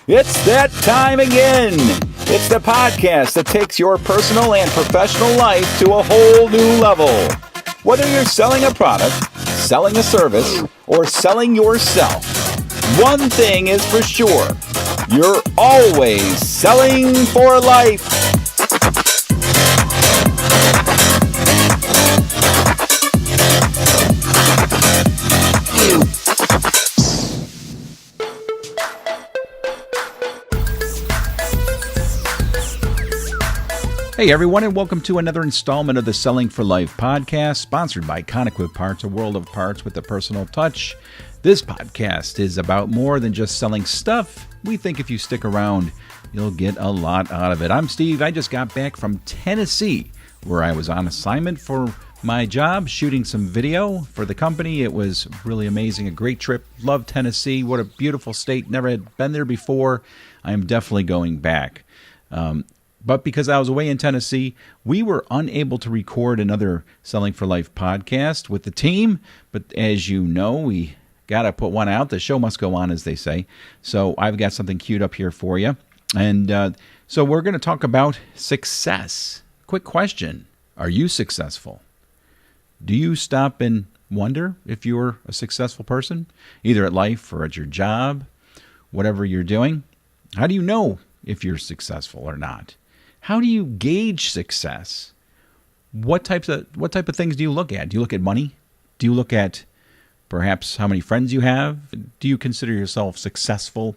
It's that time again. It's the podcast that takes your personal and professional life to a whole new level. Whether you're selling a product, selling a service, or selling yourself, one thing is for sure. You're always selling for life. Hey everyone, and welcome to another installment of the Selling for Life podcast, sponsored by Conequip Parts, a world of parts with a personal touch. This podcast is about more than just selling stuff. We think if you stick around, you'll get a lot out of it. I'm Steve. I just got back from Tennessee, where I was on assignment for my job, shooting some video for the company. It was really amazing, a great trip. Love Tennessee. What a beautiful state. Never had been there before. I am definitely going back. But because I was away in Tennessee, we were unable to record another Selling for Life podcast with the team. But as you know, we got to put one out. The show must go on, as they say. So I've got something queued up here for you. And so we're going to talk about success. Quick question. Are you successful? Do you stop and wonder if you're a successful person, either at life or at your job, whatever you're doing? How do you know if you're successful or not? How do you gauge success? What type of things do you look at? Do you look at money? Do you look at perhaps how many friends you have? Do you consider yourself successful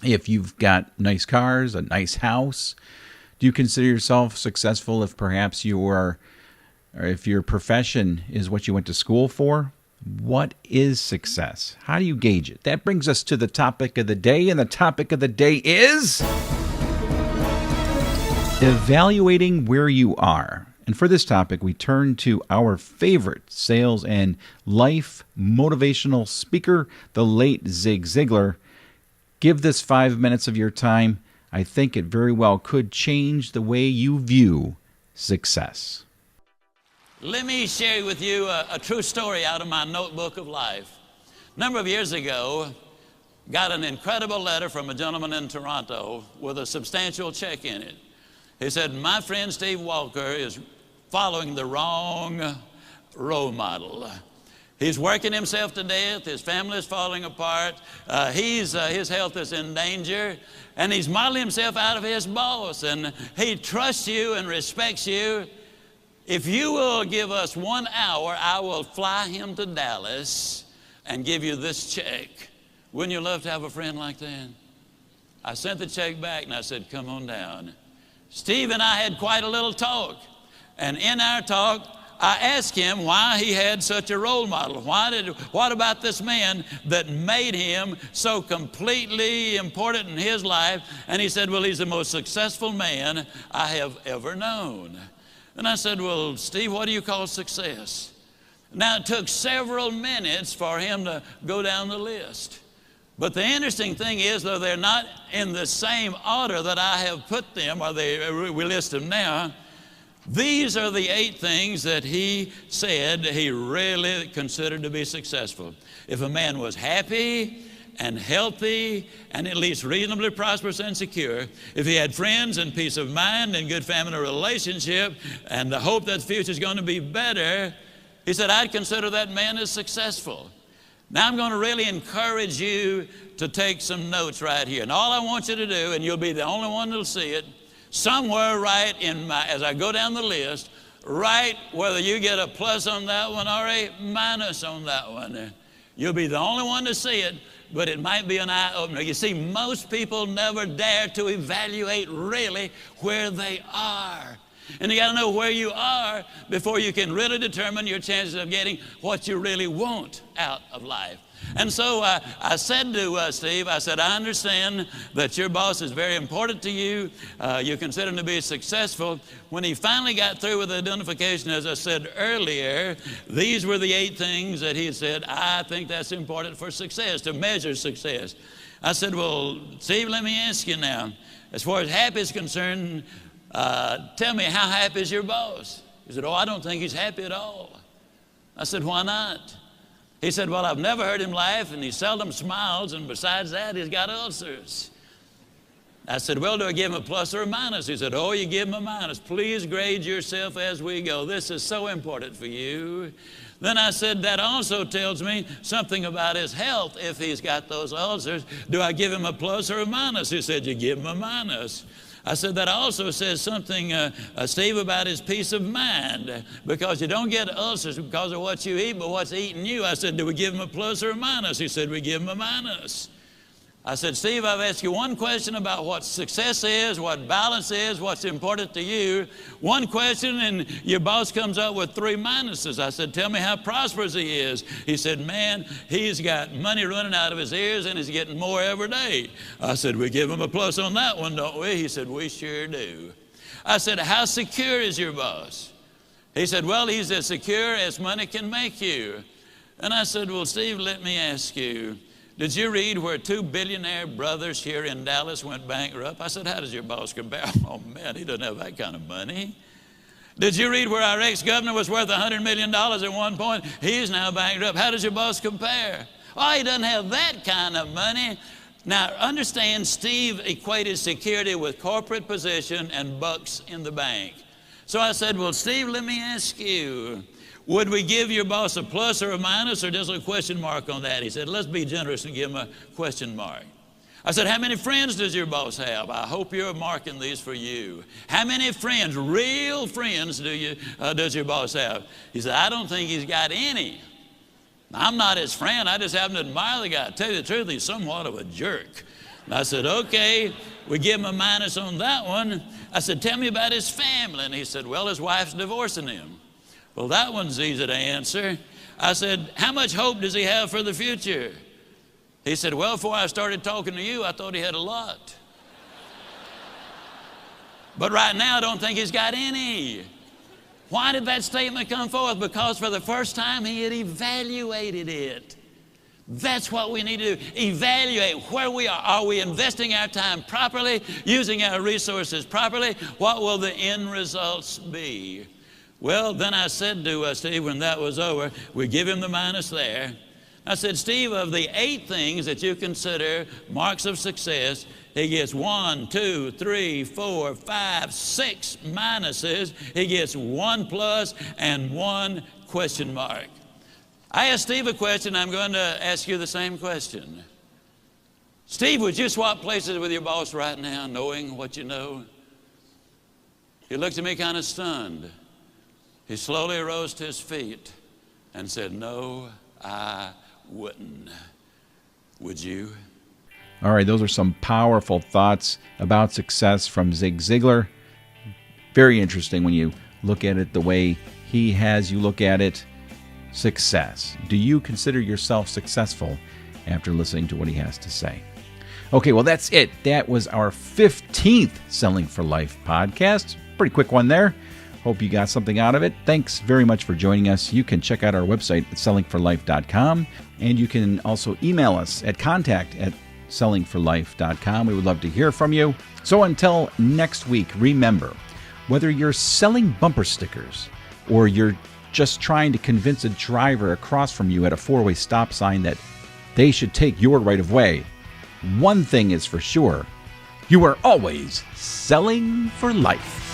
if you've got nice cars, a nice house? Do you consider yourself successful if perhaps if your profession is what you went to school for? What is success? How do you gauge it? That brings us to the topic of the day, and the topic of the day is evaluating where you are. And for this topic, we turn to our favorite sales and life motivational speaker, the late Zig Ziglar. Give this 5 minutes of your time. I think it very well could change the way you view success. Let me share with you a true story out of my notebook of life. A number of years ago, got an incredible letter from a gentleman in Toronto with a substantial check in it. He said, my friend Steve Walker is following the wrong role model. He's working himself to death. His family is falling apart. His health is in danger. And he's modeling himself out of his boss. And he trusts you and respects you. If you will give us 1 hour, I will fly him to Dallas and give you this check. Wouldn't you love to have a friend like that? I sent the check back and I said, come on down. Steve and I had quite a little talk. And in our talk, I asked him why he had such a role model. What about this man that made him so completely important in his life? And he said, well, he's the most successful man I have ever known. And I said, well, Steve, what do you call success? Now, it took several minutes for him to go down the list. But the interesting thing is, though they're not in the same order that I have put them, or we list them now, these are the 8 things that he said he really considered to be successful. If a man was happy and healthy and at least reasonably prosperous and secure, if he had friends and peace of mind and good family relationship and the hope that the future is going to be better, he said, I'd consider that man as successful. Now I'm going to really encourage you to take some notes right here. And all I want you to do, and you'll be the only one that'll see it, somewhere right as I go down the list, write whether you get a plus on that one or a minus on that one. You'll be the only one to see it, but it might be an eye-opener. You see, most people never dare to evaluate really where they are. And you got to know where you are before you can really determine your chances of getting what you really want out of life. And so I said to Steve, I said, I understand that your boss is very important to you. You consider him to be successful. When he finally got through with the identification, as I said earlier, these were the 8 things that he said, I think that's important for success, to measure success. I said, well, Steve, let me ask you now, as far as happy is concerned, tell me, how happy is your boss? He said, oh, I don't think he's happy at all. I said, why not? He said, well, I've never heard him laugh, and he seldom smiles, and besides that, he's got ulcers. I said, well, do I give him a plus or a minus? He said, oh, you give him a minus. Please grade yourself as we go. This is so important for you. Then I said, that also tells me something about his health if he's got those ulcers. Do I give him a plus or a minus? He said, you give him a minus. I said, that also says something, Steve, about his peace of mind, because you don't get ulcers because of what you eat, but what's eating you. I said, do we give him a plus or a minus? He said, we give him a minus. I said, Steve, I've asked you one question about what success is, what balance is, what's important to you. One question, and your boss comes up with 3 minuses. I said, tell me how prosperous he is. He said, man, he's got money running out of his ears, and he's getting more every day. I said, we give him a plus on that one, don't we? He said, we sure do. I said, how secure is your boss? He said, well, he's as secure as money can make you. And I said, well, Steve, let me ask you, did you read where 2 billionaire brothers here in Dallas went bankrupt? I said, how does your boss compare? Oh, man, he doesn't have that kind of money. Did you read where our ex-governor was worth $100 million at one point? He's now bankrupt. How does your boss compare? Oh, he doesn't have that kind of money. Now, understand, Steve equated security with corporate position and bucks in the bank. So I said, well, Steve, let me ask you, would we give your boss a plus or a minus or just a question mark on that? He said, let's be generous and give him a question mark. I said, how many friends does your boss have? I hope you're marking these for you. How many friends, real friends, does your boss have? He said, I don't think he's got any. I'm not his friend. I just happen to admire the guy. To tell you the truth, he's somewhat of a jerk. And I said, okay, we give him a minus on that one. I said, tell me about his family. And he said, well, his wife's divorcing him. Well, that one's easy to answer. I said, how much hope does he have for the future? He said, well, before I started talking to you, I thought he had a lot. But right now, I don't think he's got any. Why did that statement come forth? Because for the first time, he had evaluated it. That's what we need to do. Evaluate where we are. Are we investing our time properly, using our resources properly? What will the end results be? Well, then I said to Steve, when that was over, we give him the minus there. I said, Steve, of the 8 things that you consider marks of success, he gets 1, 2, 3, 4, 5, 6 minuses. He gets 1 plus and 1 question mark. I asked Steve a question. I'm going to ask you the same question. Steve, would you swap places with your boss right now, knowing what you know? He looked at me kind of stunned. He slowly rose to his feet and said, no, I wouldn't. Would you? All right, those are some powerful thoughts about success from Zig Ziglar. Very interesting when you look at it the way he has you look at it. Success. Do you consider yourself successful after listening to what he has to say? Okay, well, that's it. That was our 15th Selling for Life podcast. Pretty quick one there. Hope you got something out of it. Thanks very much for joining us. You can check out our website at sellingforlife.com, and you can also email us at contact@sellingforlife.com. We would love to hear from you. So until next week, remember, whether you're selling bumper stickers or you're just trying to convince a driver across from you at a 4-way stop sign that they should take your right of way, one thing is for sure, you are always selling for life.